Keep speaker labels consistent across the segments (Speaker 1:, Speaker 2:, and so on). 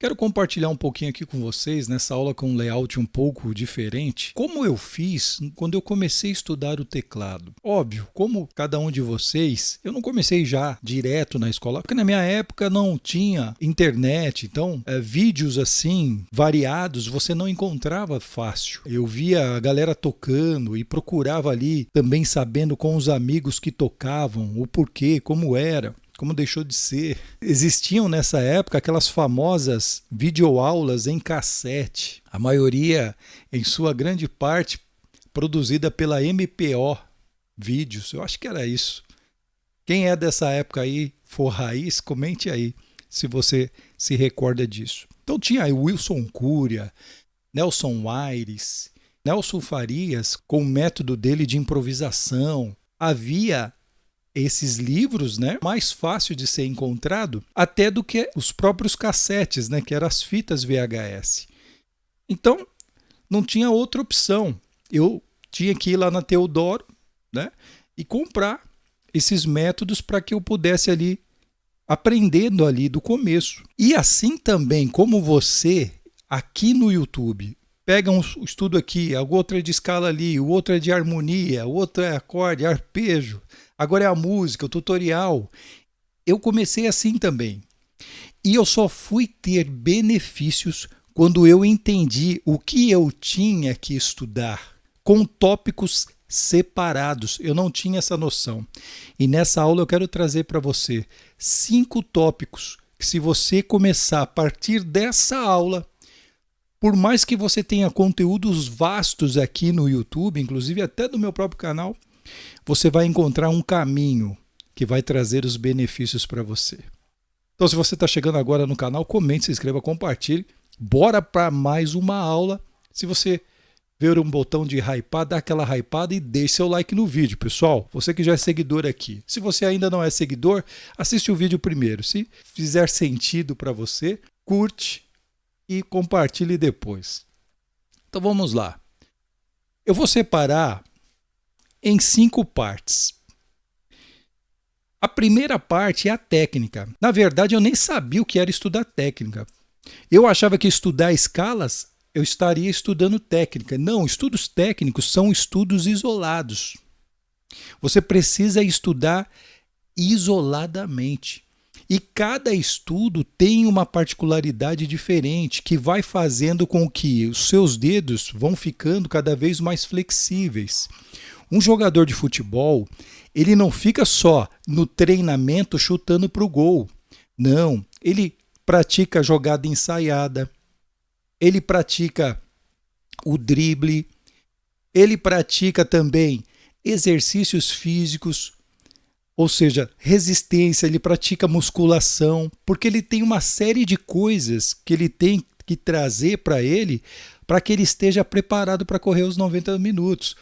Speaker 1: Quero compartilhar um pouquinho aqui com vocês, nessa aula com um layout um pouco diferente, como eu fiz quando eu comecei a estudar o teclado. Óbvio, como cada um de vocês, eu não comecei já direto na escola, porque na minha época não tinha internet, então vídeos assim, variados, você não encontrava fácil. Eu via a galera tocando e procurava ali, também sabendo com os amigos que tocavam, o porquê, como era. Como deixou de ser. Existiam nessa época aquelas famosas videoaulas em cassete, a maioria, em sua grande parte, produzida pela MPO Vídeos. Eu acho que era isso. Quem é dessa época aí, for raiz, comente aí se você se recorda disso. Então tinha aí Wilson Cúria, Nelson Aires, Nelson Farias, com o método dele de improvisação. Havia esses livros, mais fácil de ser encontrado até do que os próprios cassetes, que eram as fitas VHS. Então, não tinha outra opção. Eu tinha que ir lá na Teodoro, e comprar esses métodos para que eu pudesse ali aprendendo ali do começo. E assim também como você aqui no YouTube pega um estudo aqui, a outra é de escala ali, o outro é de harmonia, o outro é acorde, arpejo. Agora é a música, o tutorial. Eu comecei assim também. E eu só fui ter benefícios quando eu entendi o que eu tinha que estudar, com tópicos separados. Eu não tinha essa noção. E nessa aula eu quero trazer para você 5 tópicos que, se você começar a partir dessa aula, por mais que você tenha conteúdos vastos aqui no YouTube, inclusive até do meu próprio canal, você vai encontrar um caminho que vai trazer os benefícios para você. Então, se você está chegando agora no canal, comente, se inscreva, compartilhe. Bora para mais uma aula. Se você ver um botão de hypar, dá aquela hypada e deixe seu like no vídeo, pessoal. Você que já é seguidor aqui. Se você ainda não é seguidor, assiste o vídeo primeiro. Se fizer sentido para você, curte e compartilhe depois. Então vamos lá. Eu vou separar em 5 partes. A primeira parte é a técnica. Na verdade, eu nem sabia o que era estudar técnica. Eu achava que estudar escalas, eu estaria estudando técnica. Não, estudos técnicos são estudos isolados. Você precisa estudar isoladamente. E cada estudo tem uma particularidade diferente que vai fazendo com que os seus dedos vão ficando cada vez mais flexíveis. Um jogador de futebol, ele não fica só no treinamento chutando para o gol. Não, ele pratica a jogada ensaiada, ele pratica o drible, ele pratica também exercícios físicos, ou seja, resistência, ele pratica musculação, porque ele tem uma série de coisas que ele tem que trazer para que ele esteja preparado para correr os 90 minutos.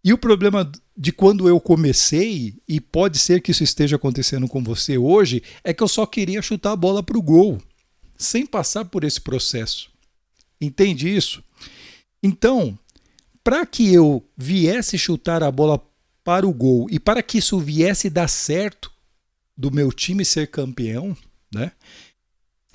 Speaker 1: E o problema de quando eu comecei, e pode ser que isso esteja acontecendo com você hoje, é que eu só queria chutar a bola para o gol, sem passar por esse processo. Entende isso? Então, para que eu viesse chutar a bola para o gol e para que isso viesse dar certo, do meu time ser campeão,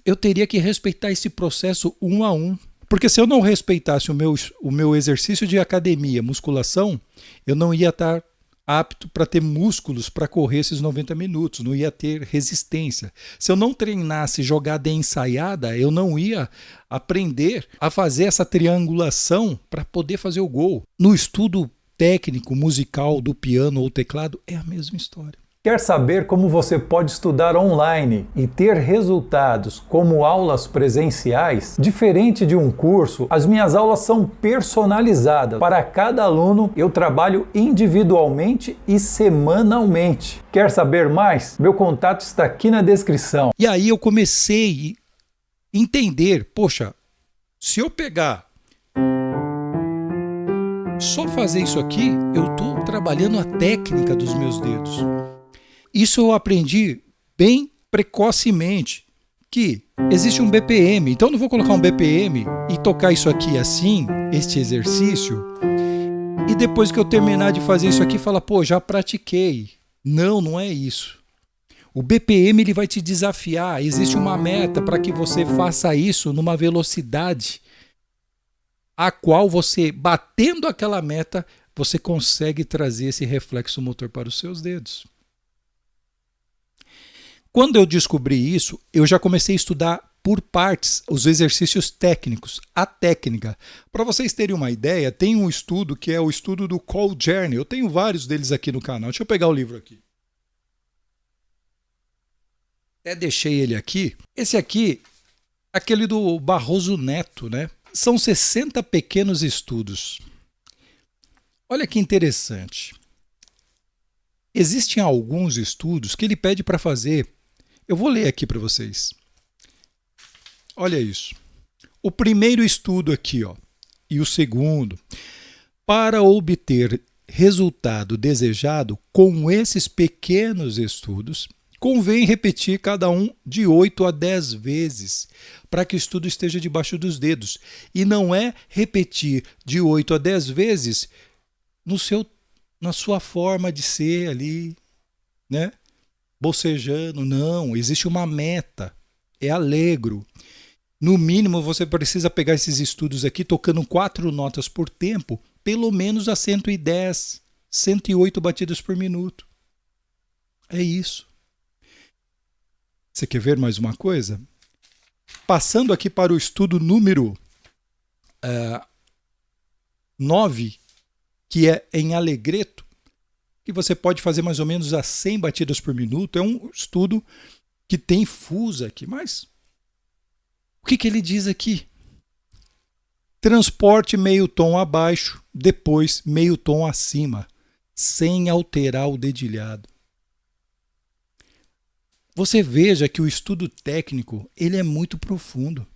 Speaker 1: eu teria que respeitar esse processo 1 a 1. Porque se eu não respeitasse o meu exercício de academia, musculação, eu não ia estar apto para ter músculos para correr esses 90 minutos, não ia ter resistência. Se eu não treinasse jogada ensaiada, eu não ia aprender a fazer essa triangulação para poder fazer o gol. No estudo técnico, musical do piano ou teclado, é a mesma história.
Speaker 2: Quer saber como você pode estudar online e ter resultados como aulas presenciais? Diferente de um curso, as minhas aulas são personalizadas. Para cada aluno, eu trabalho individualmente e semanalmente. Quer saber mais? Meu contato está aqui na descrição.
Speaker 1: E aí eu comecei a entender, poxa, se eu pegar só fazer isso aqui, eu estou trabalhando a técnica dos meus dedos. Isso eu aprendi bem precocemente, que existe um BPM. Então eu não vou colocar um BPM e tocar isso aqui assim, este exercício, e depois que eu terminar de fazer isso aqui, falar, pô, já pratiquei. Não, não é isso. O BPM ele vai te desafiar. Existe uma meta para que você faça isso numa velocidade a qual você, batendo aquela meta, você consegue trazer esse reflexo motor para os seus dedos. Quando eu descobri isso, eu já comecei a estudar por partes os exercícios técnicos, a técnica. Para vocês terem uma ideia, tem um estudo que é o estudo do Call Journey. Eu tenho vários deles aqui no canal. Deixa eu pegar o livro aqui. Até deixei ele aqui. Esse aqui, aquele do Barroso Neto, né? São 60 pequenos estudos. Olha que interessante. Existem alguns estudos que ele pede para fazer. Eu vou ler aqui para vocês. Olha isso. O primeiro estudo aqui, ó, e o segundo. Para obter resultado desejado com esses pequenos estudos, convém repetir cada um de 8 a 10 vezes para que o estudo esteja debaixo dos dedos. E não é repetir de 8 a 10 vezes na sua forma de ser ali, né? Bocejando. Não, existe uma meta. É alegro. No mínimo, você precisa pegar esses estudos aqui tocando 4 notas por tempo, pelo menos a 110, 108 batidas por minuto. É isso. Você quer ver mais uma coisa? Passando aqui para o estudo número 9, que é em Alegreto, que você pode fazer mais ou menos a 100 batidas por minuto. É um estudo que tem fusa aqui, mas o que ele diz aqui? Transporte meio tom abaixo, depois meio tom acima, sem alterar o dedilhado. Você veja que o estudo técnico ele é muito profundo.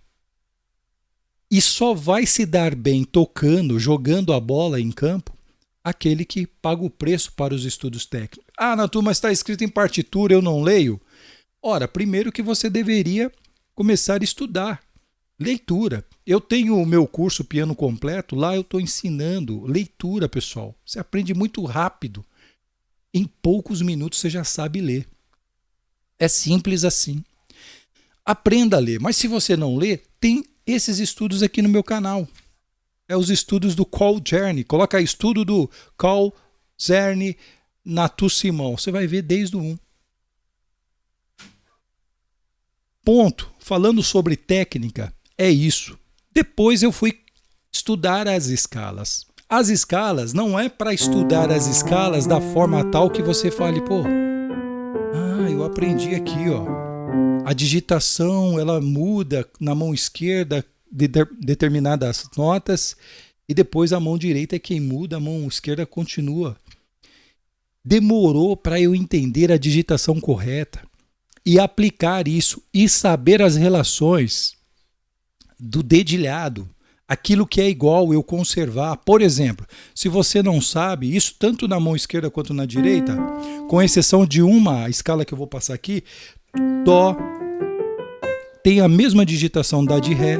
Speaker 1: E só vai se dar bem tocando, jogando a bola em campo, aquele que paga o preço para os estudos técnicos. Ah, na turma está escrito em partitura, eu não leio. Ora, primeiro que você deveria começar a estudar. Leitura. Eu tenho o meu curso Piano Completo, lá eu estou ensinando leitura, pessoal. Você aprende muito rápido. Em poucos minutos você já sabe ler. É simples assim. Aprenda a ler, mas se você não lê, tem esses estudos aqui no meu canal. É os estudos do Call Journey. Coloca aí, estudo do Call Journey Natu Simão. Você vai ver desde o 1. Ponto. Falando sobre técnica, é isso. Depois eu fui estudar as escalas. As escalas não é para estudar as escalas da forma tal que você fale, pô, eu aprendi aqui, ó. A digitação, ela muda na mão esquerda de determinadas notas e depois a mão direita é quem muda, a mão esquerda continua. Demorou para eu entender a digitação correta e aplicar isso e saber as relações do dedilhado, aquilo que é igual eu conservar. Por exemplo, se você não sabe, isso tanto na mão esquerda quanto na direita, com exceção de uma escala que eu vou passar aqui, Dó tem a mesma digitação da de Ré,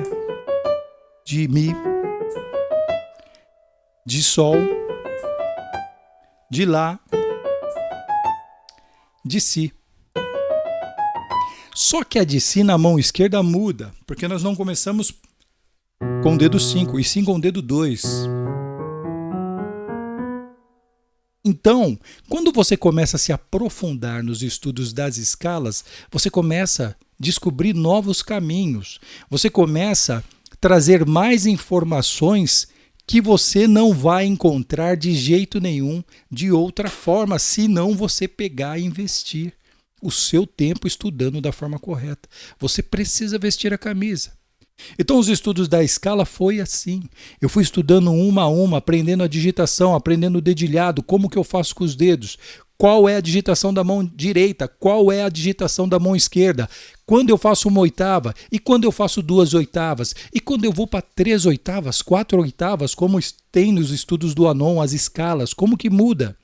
Speaker 1: de Mi, de Sol, de Lá, de Si. Só que a de Si na mão esquerda muda, porque nós não começamos com o dedo 5, e sim com o dedo 2. Então, quando você começa a se aprofundar nos estudos das escalas, você começa a descobrir novos caminhos. Você começa a trazer mais informações que você não vai encontrar de jeito nenhum de outra forma, se não você pegar e investir o seu tempo estudando da forma correta. Você precisa vestir a camisa. Então os estudos da escala foi assim. Eu fui estudando uma a uma, aprendendo a digitação, aprendendo o dedilhado, como que eu faço com os dedos, qual é a digitação da mão direita, qual é a digitação da mão esquerda, quando eu faço uma oitava e quando eu faço 2 oitavas e quando eu vou para 3 oitavas, 4 oitavas, como tem nos estudos do Anon, as escalas, como que muda?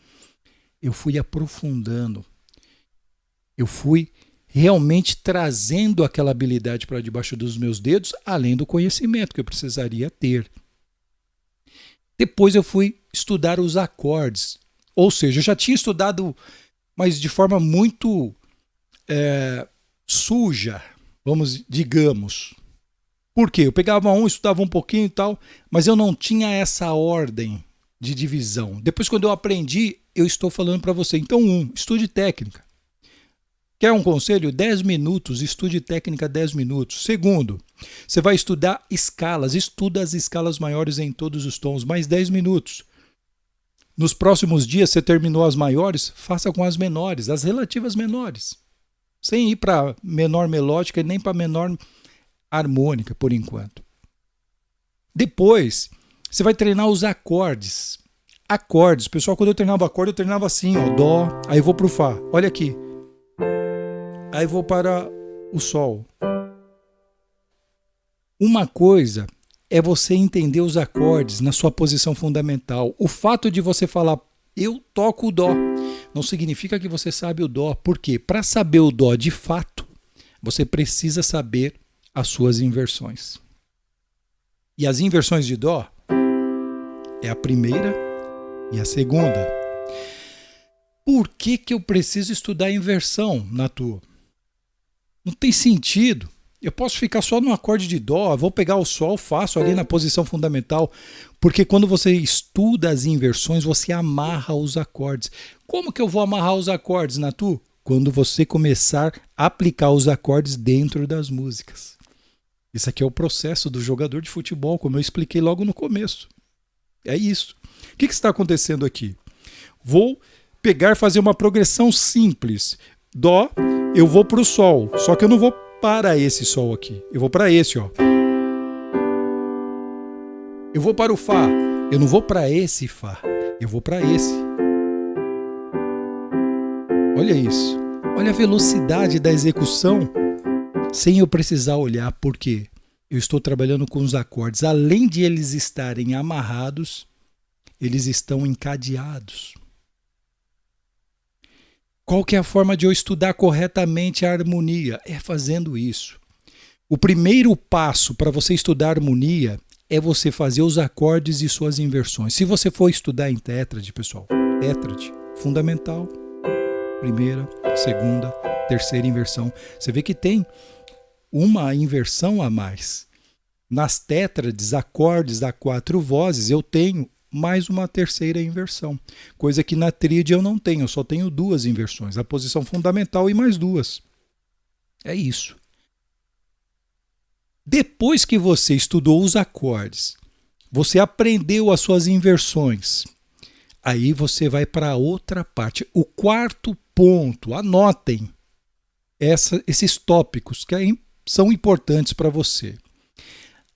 Speaker 1: Eu fui aprofundando. Eu fui realmente trazendo aquela habilidade para debaixo dos meus dedos, além do conhecimento que eu precisaria ter. Depois eu fui estudar os acordes. Ou seja, eu já tinha estudado, mas de forma muito suja, digamos. Por quê? Eu pegava um, estudava um pouquinho e tal, mas eu não tinha essa ordem de divisão. Depois, quando eu aprendi, eu estou falando para você. Então, estude técnica. Quer um conselho? 10 minutos, estude técnica 10 minutos. Segundo, você vai estudar escalas. Estuda as escalas maiores em todos os tons, mais 10 minutos. Nos próximos dias, você terminou as maiores, faça com as menores, as relativas menores. Sem ir para menor melódica e nem para menor harmônica, por enquanto. Depois, você vai treinar os acordes. Acordes. Pessoal, quando eu treinava acorde, eu treinava assim, ó, dó, aí eu vou pro fá. Olha aqui. Aí vou para o sol. Uma coisa é você entender os acordes na sua posição fundamental. O fato de você falar, eu toco o dó, não significa que você sabe o dó. Por quê? Para saber o dó de fato, você precisa saber as suas inversões. E as inversões de dó é a primeira e a segunda. Por que eu preciso estudar inversão, Natu? Não tem sentido. Eu posso ficar só no acorde de dó, vou pegar o sol, faço ali na posição fundamental, porque quando você estuda as inversões, você amarra os acordes. Como que eu vou amarrar os acordes, Natu? Quando você começar a aplicar os acordes dentro das músicas. Isso aqui é o processo do jogador de futebol, como eu expliquei logo no começo. É isso. O que está acontecendo aqui? Vou pegar e fazer uma progressão simples. Dó, eu vou para o sol, só que eu não vou para esse sol aqui. Eu vou para esse, ó. Eu vou para o fá. Eu não vou para esse fá. Eu vou para esse. Olha isso. Olha a velocidade da execução sem eu precisar olhar, porque eu estou trabalhando com os acordes. Além de eles estarem amarrados, eles estão encadeados. Qual que é a forma de eu estudar corretamente a harmonia? É fazendo isso. O primeiro passo para você estudar harmonia é você fazer os acordes e suas inversões. Se você for estudar em tétrade, pessoal, tétrade, fundamental, primeira, segunda, terceira inversão. Você vê que tem uma inversão a mais. Nas tétrades, acordes a 4 vozes, eu tenho mais uma terceira inversão. Coisa que na tríade eu não tenho, eu só tenho 2 inversões. A posição fundamental e mais 2. É isso. Depois que você estudou os acordes, você aprendeu as suas inversões, aí você vai para outra parte. O quarto ponto, anotem esses tópicos que são importantes para você.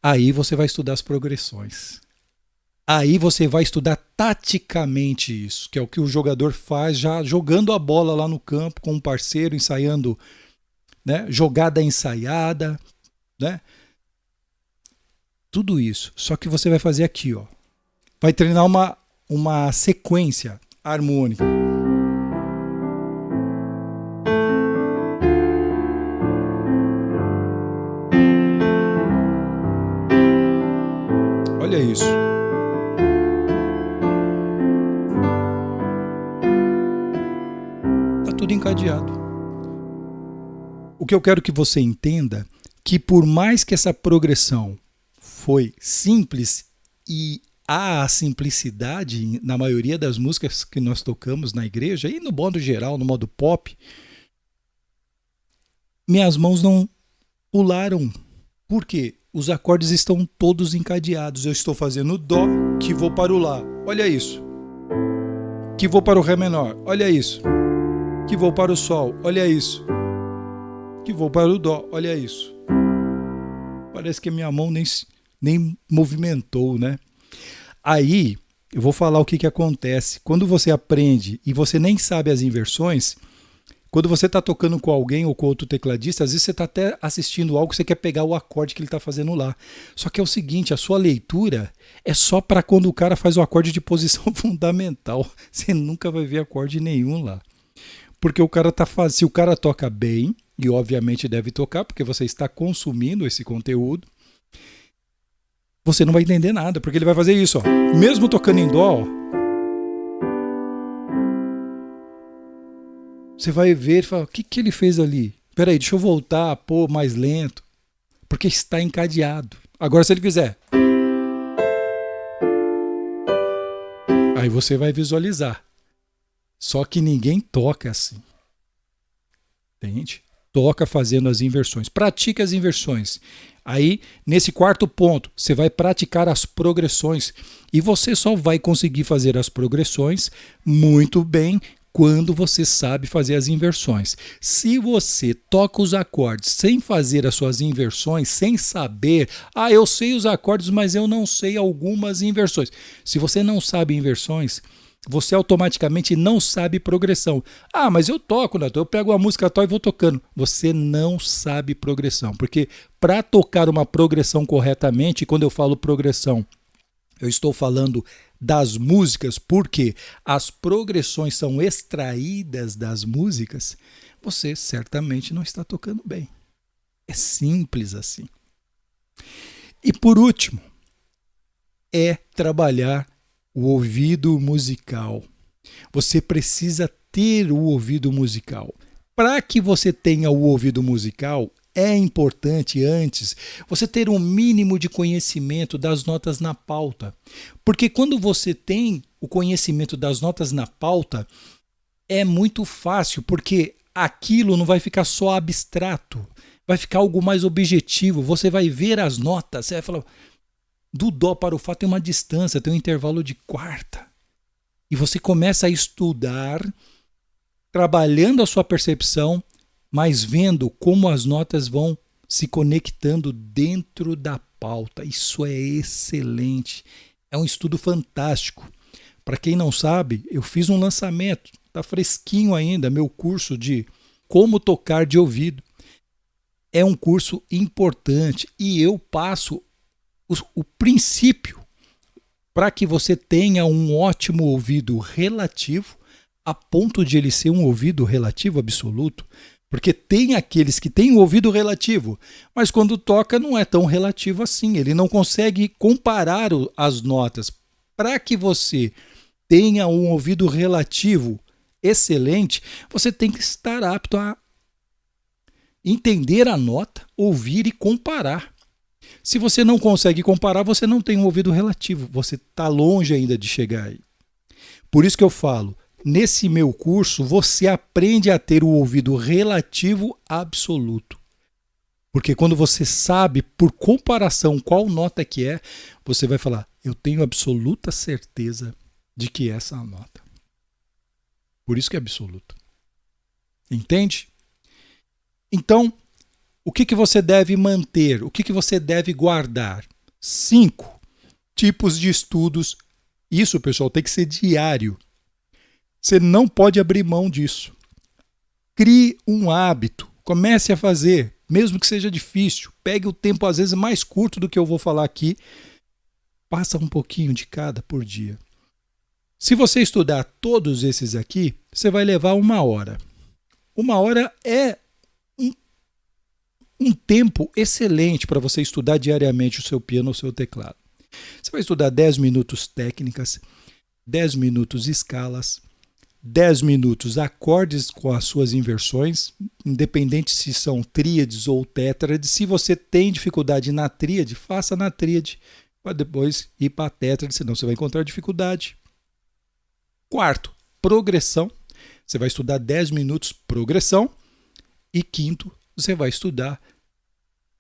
Speaker 1: Aí você vai estudar as progressões. Aí você vai estudar taticamente isso, que é o que o jogador faz já jogando a bola lá no campo com um parceiro, ensaiando, né, jogada ensaiada, né? Tudo isso. Só que você vai fazer aqui, ó. Vai treinar uma sequência harmônica. Olha isso. Tá tudo encadeado. O que eu quero que você entenda, que por mais que essa progressão foi simples, e há a simplicidade na maioria das músicas que nós tocamos na igreja, e no modo geral, no modo pop, minhas mãos não pularam. Por quê? Os acordes estão todos encadeados. Eu estou fazendo dó, que vou para o lá. Olha isso. Que vou para o ré menor. Olha isso. Que vou para o sol. Olha isso. Que vou para o dó. Olha isso. Parece que a minha mão nem movimentou, né? Aí, eu vou falar o que acontece. Quando você aprende e você nem sabe as inversões, quando você está tocando com alguém ou com outro tecladista, às vezes você está até assistindo algo, você quer pegar o acorde que ele está fazendo lá. Só que é o seguinte, a sua leitura é só para quando o cara faz o acorde de posição fundamental. Você nunca vai ver acorde nenhum lá. Porque o cara se o cara toca bem, e obviamente deve tocar, porque você está consumindo esse conteúdo, você não vai entender nada, porque ele vai fazer isso, ó. Mesmo tocando em dó, ó. Você vai ver e fala, o que ele fez ali? Peraí, deixa eu voltar, pô, mais lento. Porque está encadeado. Agora se ele fizer, aí você vai visualizar. Só que ninguém toca assim. Entende? Toca fazendo as inversões. Pratique as inversões. Aí, nesse quarto ponto, você vai praticar as progressões. E você só vai conseguir fazer as progressões muito bem quando você sabe fazer as inversões. Se você toca os acordes sem fazer as suas inversões, sem saber, eu sei os acordes, mas eu não sei algumas inversões. Se você não sabe inversões, você automaticamente não sabe progressão. Mas eu toco, Nato, eu pego a música tal e vou tocando. Você não sabe progressão, porque para tocar uma progressão corretamente, quando eu falo progressão, eu estou falando das músicas, porque as progressões são extraídas das músicas, você certamente não está tocando bem. É simples assim. E por último, é trabalhar o ouvido musical. Você precisa ter o ouvido musical. Para que você tenha o ouvido musical, é importante antes você ter um mínimo de conhecimento das notas na pauta. Porque quando você tem o conhecimento das notas na pauta, é muito fácil, porque aquilo não vai ficar só abstrato, vai ficar algo mais objetivo. Você vai ver as notas, você vai falar, do dó para o fá tem uma distância, tem um intervalo de quarta. E você começa a estudar, trabalhando a sua percepção, mas vendo como as notas vão se conectando dentro da pauta. Isso é excelente. É um estudo fantástico. Para quem não sabe, eu fiz um lançamento, está fresquinho ainda, meu curso de como tocar de ouvido. É um curso importante e eu passo o princípio para que você tenha um ótimo ouvido relativo, a ponto de ele ser um ouvido relativo absoluto. Porque tem aqueles que têm o ouvido relativo, mas quando toca não é tão relativo assim. Ele não consegue comparar as notas. Para que você tenha um ouvido relativo excelente, você tem que estar apto a entender a nota, ouvir e comparar. Se você não consegue comparar, você não tem um ouvido relativo. Você está longe ainda de chegar aí. Por isso que eu falo, nesse meu curso, você aprende a ter o ouvido relativo absoluto. Porque quando você sabe, por comparação, qual nota que é, você vai falar, eu tenho absoluta certeza de que essa é a nota. Por isso que é absoluto. Entende? Então, o que você deve manter? O que você deve guardar? 5 tipos de estudos. Isso, pessoal, tem que ser diário. Você não pode abrir mão disso. Crie um hábito. Comece a fazer, mesmo que seja difícil. Pegue o tempo, às vezes, mais curto do que eu vou falar aqui. Passa um pouquinho de cada por dia. Se você estudar todos esses aqui, você vai levar 1 hora. 1 hora é um tempo excelente para você estudar diariamente o seu piano ou o seu teclado. Você vai estudar 10 minutos técnicas, 10 minutos escalas, 10 minutos acordes com as suas inversões, independente se são tríades ou tétrades. Se você tem dificuldade na tríade, faça na tríade, para depois ir para a tétrade, senão você vai encontrar dificuldade. 4º, progressão. Você vai estudar 10 minutos progressão. E 5º, você vai estudar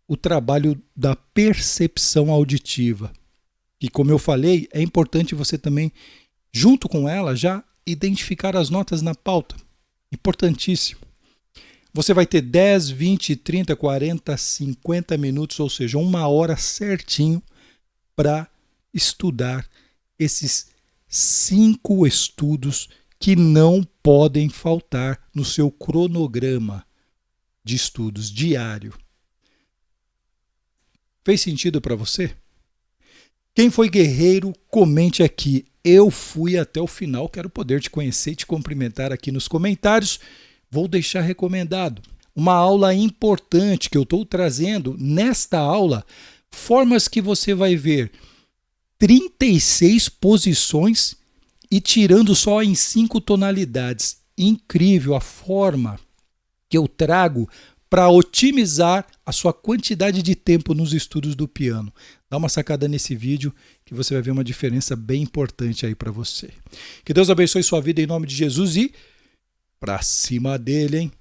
Speaker 1: o trabalho da percepção auditiva. E como eu falei, é importante você também, junto com ela, já identificar as notas na pauta. Importantíssimo. Você vai ter 10, 20, 30, 40, 50 minutos, ou seja, 1 hora certinho para estudar esses 5 estudos que não podem faltar no seu cronograma de estudos diário. Fez sentido para você? Quem foi guerreiro, comente aqui. Eu fui até o final, quero poder te conhecer e te cumprimentar aqui nos comentários. Vou deixar recomendado uma aula importante que eu estou trazendo nesta aula, formas que você vai ver 36 posições e tirando só em 5 tonalidades. incrível a forma que eu trago para otimizar a sua quantidade de tempo nos estudos do piano. Dá uma sacada nesse vídeo que você vai ver uma diferença bem importante aí para você. Que Deus abençoe sua vida em nome de Jesus e pra cima dele, hein?